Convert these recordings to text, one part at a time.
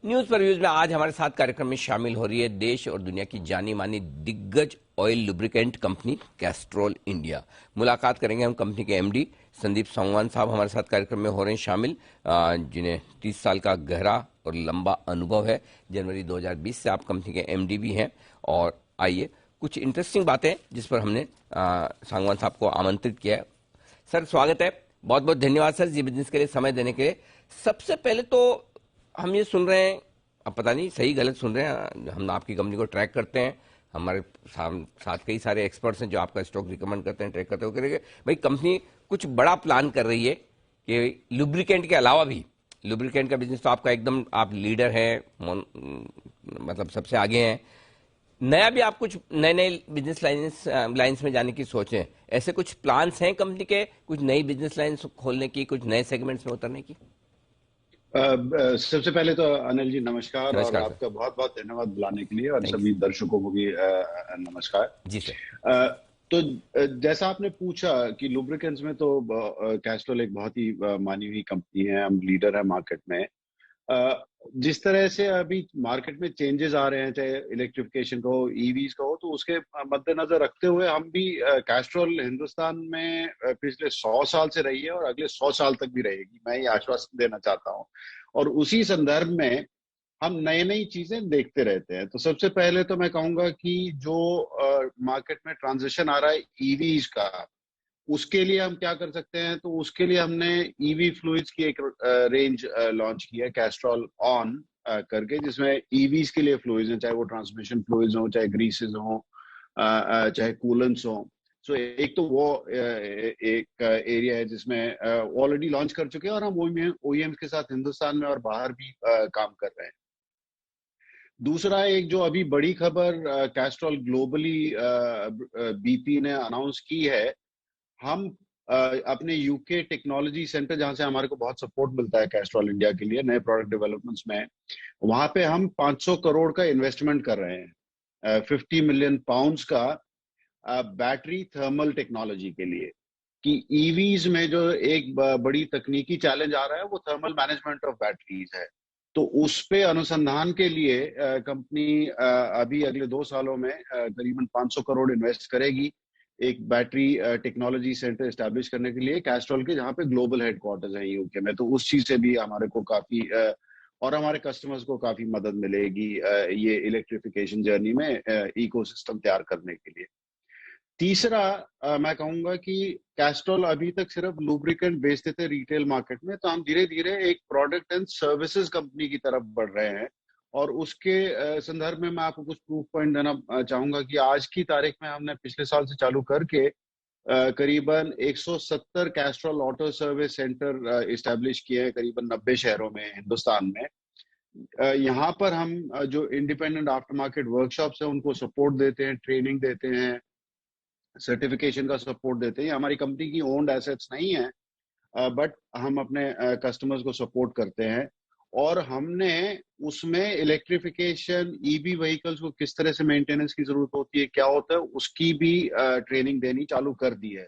News पर views में आज हमारे साथ कार्यक्रम में शामिल हो रही है देश और दुनिया की जानी मानी दिग्गज oil lubricant company Castrol India. मुलाकात करेंगे हम कंपनी के एमडी संदीप सांगवान साहब हमारे साथ कार्यक्रम में हो रहे हैं शामिल, जिन्हें 30 साल का गहरा और लंबा अनुभव है। जनवरी 2020 से आप कंपनी के एमडी भी हैं। और आइए कुछ इंटरेस्टिंग बातें जिस पर हमने सांगवान साहब को आमंत्रित किया है। सर स्वागत है, बहुत बहुत धन्यवाद सर जी बिजनेस के लिए समय देने के लिए। सबसे पहले तो हम ये सुन रहे हैं, अब पता नहीं सही गलत सुन रहे हैं, हम आपकी कंपनी को ट्रैक करते हैं, हमारे साथ कई सारे एक्सपर्ट्स हैं जो आपका स्टॉक रिकमेंड करते हैं, ट्रैक करते हैं। भाई कंपनी कुछ बड़ा प्लान कर रही है कि लुब्रिकेंट के अलावा भी, लुब्रिकेंट का बिजनेस तो आपका एकदम आप लीडर हैं, मतलब सबसे आगे हैं। नया भी आप कुछ नए नए बिजनेस लाइन्स में जाने की सोचें, ऐसे कुछ प्लान्स हैं कंपनी के, कुछ नई बिजनेस लाइन्स खोलने की, कुछ नए सेगमेंट्स में उतरने की? सबसे पहले तो अनिल जी नमस्कार और सर। आपका बहुत बहुत धन्यवाद बुलाने के लिए, और Thank सभी दर्शकों को भी नमस्कार जी सर। तो जैसा आपने पूछा कि लुब्रिकेंट्स में तो कैस्ट्रोल एक बहुत ही मानी हुई कंपनी है, हम लीडर है मार्केट में। जिस तरह से अभी मार्केट में चेंजेस आ रहे हैं, चाहे इलेक्ट्रिफिकेशन का हो, ईवीज का हो, तो उसके मद्देनजर रखते हुए हम भी कैस्ट्रोल हिंदुस्तान में पिछले 100 साल से रही है और अगले 100 साल तक भी रहेगी, मैं ये आश्वासन देना चाहता हूँ। और उसी संदर्भ में हम नई नई चीजें देखते रहते हैं। तो सबसे पहले तो मैं कहूंगा कि जो मार्केट में ट्रांजिशन आ रहा है ईवीज का, उसके लिए हम क्या कर सकते हैं। तो उसके लिए हमने ईवी फ्लूइड्स की एक रेंज लॉन्च की है, कैस्ट्रॉल ऑन करके, जिसमें ईवीज के लिए फ्लूइड्स हैं, चाहे वो ट्रांसमिशन फ्लूइड्स हो, चाहे ग्रीसेस हो, चाहे कूलेंट्स हो। सो एक तो वो एक एरिया है जिसमें ऑलरेडी लॉन्च कर चुके हैं और हम ओईएम्स के साथ हिंदुस्तान में और बाहर भी काम कर रहे हैं। दूसरा एक जो अभी बड़ी खबर कैस्ट्रॉल ग्लोबली बीपी ने अनाउंस की है, हम अपने यूके टेक्नोलॉजी सेंटर, जहां से हमारे को बहुत सपोर्ट मिलता है कैस्ट्रॉल इंडिया के लिए नए प्रोडक्ट डेवलपमेंट्स में, वहां पे हम 500 करोड़ का इन्वेस्टमेंट कर रहे हैं, 50 मिलियन पाउंड्स का, बैटरी थर्मल टेक्नोलॉजी के लिए। कि ईवीज में जो एक बड़ी तकनीकी चैलेंज आ रहा है वो थर्मल मैनेजमेंट ऑफ बैटरीज है। तो उस पे अनुसंधान के लिए कंपनी अभी अगले 2 सालों में करीबन 500 करोड़ इन्वेस्ट करेगी एक बैटरी टेक्नोलॉजी सेंटर एस्टैब्लिश करने के लिए कैस्ट्रॉल के, जहाँ पे ग्लोबल हेडक्वार्टर्स हैं यूके में। तो उस चीज से भी हमारे को काफी और हमारे कस्टमर्स को काफी मदद मिलेगी ये इलेक्ट्रिफिकेशन जर्नी में इकोसिस्टम तैयार करने के लिए। तीसरा मैं कहूंगा कि कैस्ट्रॉल अभी तक सिर्फ लुब्रिकेंट बेचते थे रिटेल मार्केट में, तो हम धीरे धीरे एक प्रोडक्ट एंड सर्विसेज कंपनी की तरफ बढ़ रहे हैं। और उसके संदर्भ में मैं आपको कुछ प्रूफ पॉइंट देना चाहूंगा कि आज की तारीख में हमने पिछले साल से चालू करके करीबन 170 Castrol auto service centre establish किए हैं करीबन 90 शहरों में हिंदुस्तान में। यहाँ पर हम जो इंडिपेंडेंट आफ्टर मार्केट वर्कशॉप्स हैं उनको सपोर्ट देते हैं, ट्रेनिंग देते हैं, सर्टिफिकेशन का सपोर्ट देते हैं। हमारी कंपनी की ओन्ड एसेट्स नहीं है, बट हम अपने कस्टमर्स को सपोर्ट करते हैं। और हमने उसमें इलेक्ट्रिफिकेशन, ईवी व्हीकल्स को किस तरह से मेंटेनेंस की जरूरत होती है, क्या होता है, उसकी भी ट्रेनिंग देनी चालू कर दी है।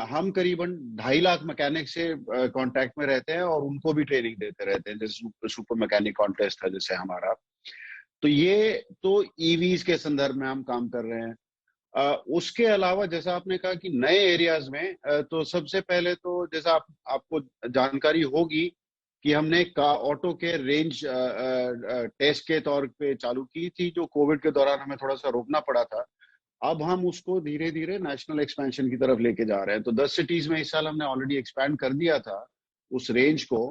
हम करीबन 2.5 लाख मैकेनिक से कांटेक्ट में रहते हैं और उनको भी ट्रेनिंग देते रहते हैं, जैसे सुपर मैकेनिक कॉन्टेस्ट है जैसे हमारा। तो ये तो ईवीज के संदर्भ में हम काम कर रहे हैं। उसके अलावा जैसा आपने कहा कि नए एरियाज में, तो सबसे पहले तो जैसा आपको जानकारी होगी कि हमने ऑटो के रेंज टेस्ट के तौर पे चालू की थी, जो कोविड के दौरान हमें थोड़ा सा रोकना पड़ा था। अब हम उसको धीरे धीरे नेशनल एक्सपेंशन की तरफ लेके जा रहे हैं। तो 10 सिटीज में इस साल हमने ऑलरेडी एक्सपैंड कर दिया था उस रेंज को।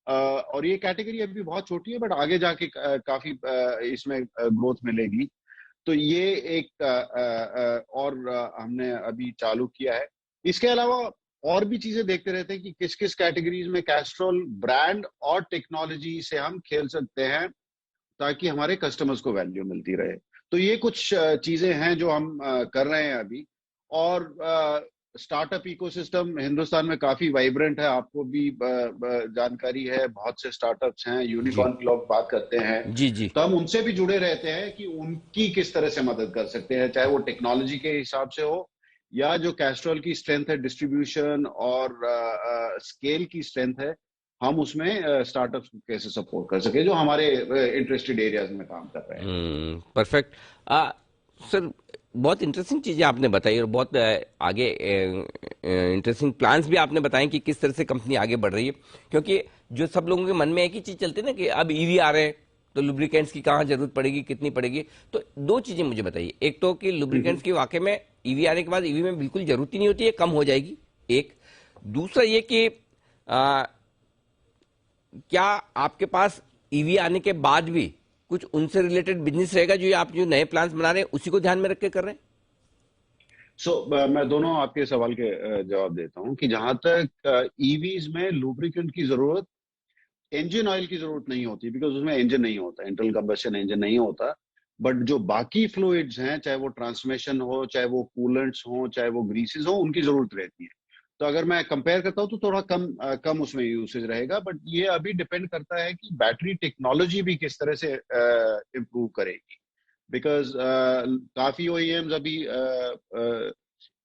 और ये कैटेगरी अभी बहुत छोटी है, बट आगे जाके काफी इसमें ग्रोथ मिलेगी। तो ये एक और हमने अभी चालू किया है। इसके अलावा और भी चीजें देखते रहते हैं कि किस किस कैटेगरीज में कैस्ट्रॉल ब्रांड और टेक्नोलॉजी से हम खेल सकते हैं ताकि हमारे कस्टमर्स को वैल्यू मिलती रहे। तो ये कुछ चीजें हैं जो हम कर रहे हैं अभी। और स्टार्टअप इकोसिस्टम हिंदुस्तान में काफी वाइब्रेंट है, आपको भी जानकारी है, बहुत से स्टार्टअप्स हैं, यूनिकॉर्न की लोग बात करते हैं। जी जी। तो हम उनसे भी जुड़े रहते हैं कि उनकी किस तरह से मदद कर सकते हैं, चाहे वो टेक्नोलॉजी के हिसाब से हो या जो कैस्ट्रॉल की स्ट्रेंथ है डिस्ट्रीब्यूशन और स्केल की स्ट्रेंथ है, हम उसमें स्टार्टअप्स को कैसे सपोर्ट कर सके जो हमारे इंटरेस्टेड एरियाज में काम कर रहे हैं। परफेक्ट। सर, बहुत इंटरेस्टिंग चीजें आपने बताई और बहुत आगे इंटरेस्टिंग प्लान्स भी आपने बताए कि किस तरह से कंपनी आगे बढ़ रही है, क्योंकि जो सब लोगों के मन में एक ही चीज चलती है ना कि अब ईवी आ रहे हैं तो लुब्रिकेंट्स की कहाँ जरूरत पड़ेगी, कितनी पड़ेगी। तो दो चीजें मुझे बताइए, एक तो कि लुब्रिकेंट्स की वाकई में ईवी आने के बाद ईवी में बिल्कुल जरूरत ही नहीं होती है, कम हो जाएगी, एक। दूसरा ये कि क्या आपके पास ईवी आने के बाद भी कुछ उनसे रिलेटेड बिजनेस रहेगा जो आप जो नए प्लान्स बना रहे हैं उसी को ध्यान में रख के कर रहे हैं? मैं दोनों आपके सवाल के जवाब देता हूं कि जहां तक ईवीज में लुब्रिकेंट की जरूरत, इंजन ऑयल की जरूरत नहीं होती, बिकॉज उसमें इंजन नहीं होता, इंटरनल कंबशन इंजन नहीं होता। बट जो बाकी फ्लूइड्स हैं, चाहे वो ट्रांसमिशन हो, चाहे वो कूलेंट्स हो, चाहे वो ग्रीसेस हो, उनकी जरूरत रहती है। तो अगर मैं कंपेयर करता हूँ तो थोड़ा कम उसमें यूसेज रहेगा। बट ये अभी डिपेंड करता है कि बैटरी टेक्नोलॉजी भी किस तरह से इम्प्रूव करेगी। बिकॉज काफी ओईएम्स अभी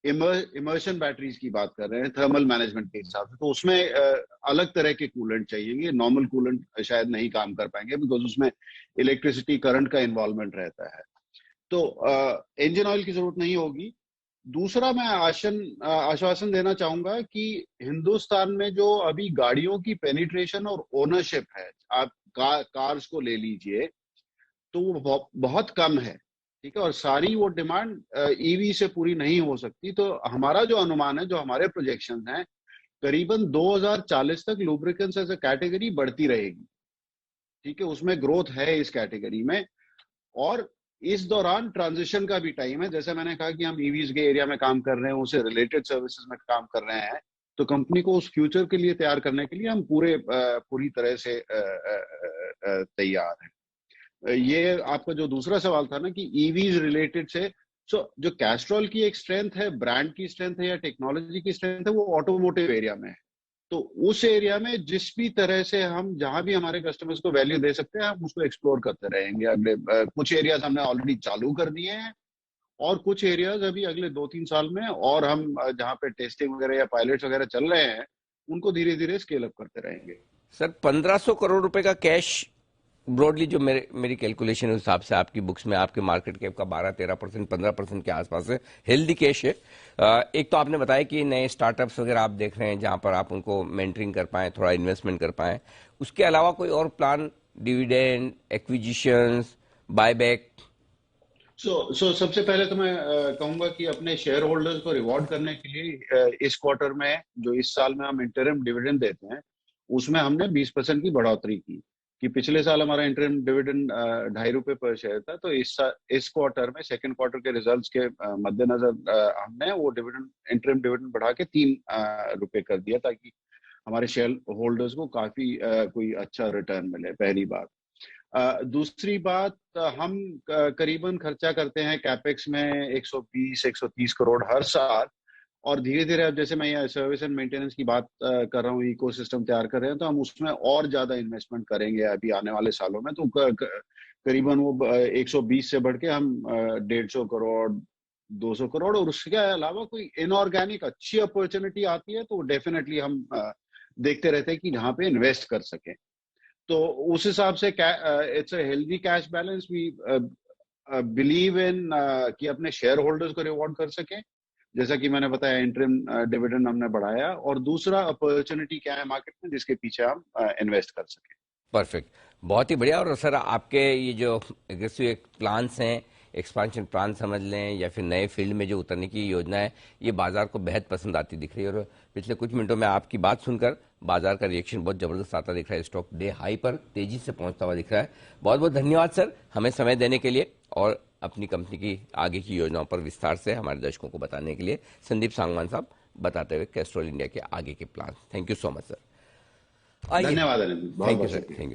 इमर्शन बैटरीज की बात कर रहे हैं थर्मल मैनेजमेंट के हिसाब से, तो उसमें अलग तरह के कूलेंट चाहिए। नॉर्मल कूलेंट शायद नहीं काम कर पाएंगे बिकॉज उसमें इलेक्ट्रिसिटी करंट का इन्वॉल्वमेंट रहता है। तो इंजन ऑयल की जरूरत नहीं होगी। दूसरा, मैं आश्वासन देना चाहूंगा कि हिंदुस्तान में जो अभी गाड़ियों की पेनिट्रेशन और ओनरशिप है, आप कार्स को ले लीजिए, तो वो बहुत कम है। ठीक है, और सारी वो डिमांड ईवी से पूरी नहीं हो सकती। तो हमारा जो अनुमान है, जो हमारे प्रोजेक्शन हैं, करीबन 2040 तक लुब्रिकेंट्स एज अ कैटेगरी बढ़ती रहेगी। ठीक है, उसमें ग्रोथ है इस कैटेगरी में। और इस दौरान ट्रांजिशन का भी टाइम है। जैसे मैंने कहा कि हम ईवीज के एरिया में काम कर रहे हैं, उससे रिलेटेड सर्विसेज में काम कर रहे हैं, तो कंपनी को उस फ्यूचर के लिए तैयार करने के लिए हम पूरी तरह से तैयार हैं। ये आपका जो दूसरा सवाल था ना कि ईवीज रिलेटेड से, जो कैस्ट्रॉल की एक स्ट्रेंथ है, ब्रांड की स्ट्रेंथ है या टेक्नोलॉजी की स्ट्रेंथ है, वो ऑटोमोटिव एरिया में है। तो उस एरिया में जिस भी तरह से हम जहां भी हमारे कस्टमर्स को वैल्यू दे सकते हैं, हम उसको एक्सप्लोर करते रहेंगे। अगले कुछ एरियाज हमने ऑलरेडी चालू कर दिए हैं, और कुछ एरियाज अभी अगले 2-3 साल में, और हम जहाँ पे टेस्टिंग वगैरह या पायलट्स वगैरह चल रहे हैं, उनको धीरे धीरे स्केल अप करते रहेंगे। सर, 1500 करोड़ रुपए का कैश ब्रॉडली, जो मेरी कैलकुलेशन के हिसाब से आपकी बुक्स में आपके मार्केट कैप का 12-13%, 15% के आसपास है, हेल्दी कैश है। एक तो आपने बताया कि नए स्टार्टअप्स वगैरह आप देख रहे हैं जहां पर आप उनको मेंटरिंग कर पाएं, थोड़ा इन्वेस्टमेंट कर पाएं। उसके अलावा कोई और प्लान, डिविडेंड, एक्विजिशंस, बायबैक? सबसे पहले तो मैं कहूंगा कि अपने शेयर होल्डर्स को रिवॉर्ड करने के लिए इस क्वार्टर में, जो इस साल में हम इंटरिम डिविडेंड देते हैं, उसमें हमने 20% की बढ़ोतरी की। कि पिछले साल हमारा इंटरिम डिविडेंड ₹2.5 पर शेयर था, तो इस क्वार्टर में, सेकंड क्वार्टर के रिजल्ट्स के मद्देनजर हमने वो इंटरिम डिविडेंड बढ़ा के ₹3 कर दिया, ताकि हमारे शेयर होल्डर्स को काफी कोई अच्छा रिटर्न मिले, पहली बात। दूसरी बात, हम करीबन खर्चा करते हैं कैपेक्स में 120-130 करोड़ हर साल। और धीरे धीरे, अब जैसे मैं ये सर्विस एंड मेंटेनेंस की बात कर रहा हूँ, इकोसिस्टम तैयार कर रहे हैं, तो हम उसमें और ज्यादा इन्वेस्टमेंट करेंगे अभी आने वाले सालों में। तो करीबन वो 120 से बढ़ के हम 150 करोड़, 200 करोड़, और उसके अलावा कोई इनऑर्गेनिक अच्छी अपॉर्चुनिटी आती है तो डेफिनेटली हम देखते रहते हैं कि जहाँ पे इन्वेस्ट कर सकें। तो उस हिसाब से it's a healthy cash balance. We believe in कि अपने शेयर होल्डर्स को रिवॉर्ड कर सकें, जैसा कि मैंने बताया, इंटरिम डिविडेंड हमने बढ़ाया, और दूसरा, अपॉर्चुनिटी क्या है मार्केट में जिसके पीछे हम इन्वेस्ट कर सकें। परफेक्ट, बहुत ही बढ़िया। और सर, आपके ये जो एग्रेसिव प्लान्स हैं, एक्सपांशन प्लान समझ लें या फिर नए फील्ड में जो उतरने की योजना है, ये बाजार को बेहद पसंद आती दिख रही है। और पिछले कुछ मिनटों में आपकी बात सुनकर बाजार का रिएक्शन बहुत जबरदस्त आता दिख रहा है, स्टॉक डे हाई पर तेजी से पहुंचता हुआ दिख रहा है। बहुत बहुत धन्यवाद सर, हमें समय देने के लिए और अपनी कंपनी की आगे की योजनाओं पर विस्तार से हमारे दर्शकों को बताने के लिए। संदीप सांगवान साहब बताते हुए कैस्ट्रॉल इंडिया के आगे के plan. Thank you so much sir. धन्यवाद अनिल, बहुत थैंक यू बहुत सर, शुक्रिया। Thank you.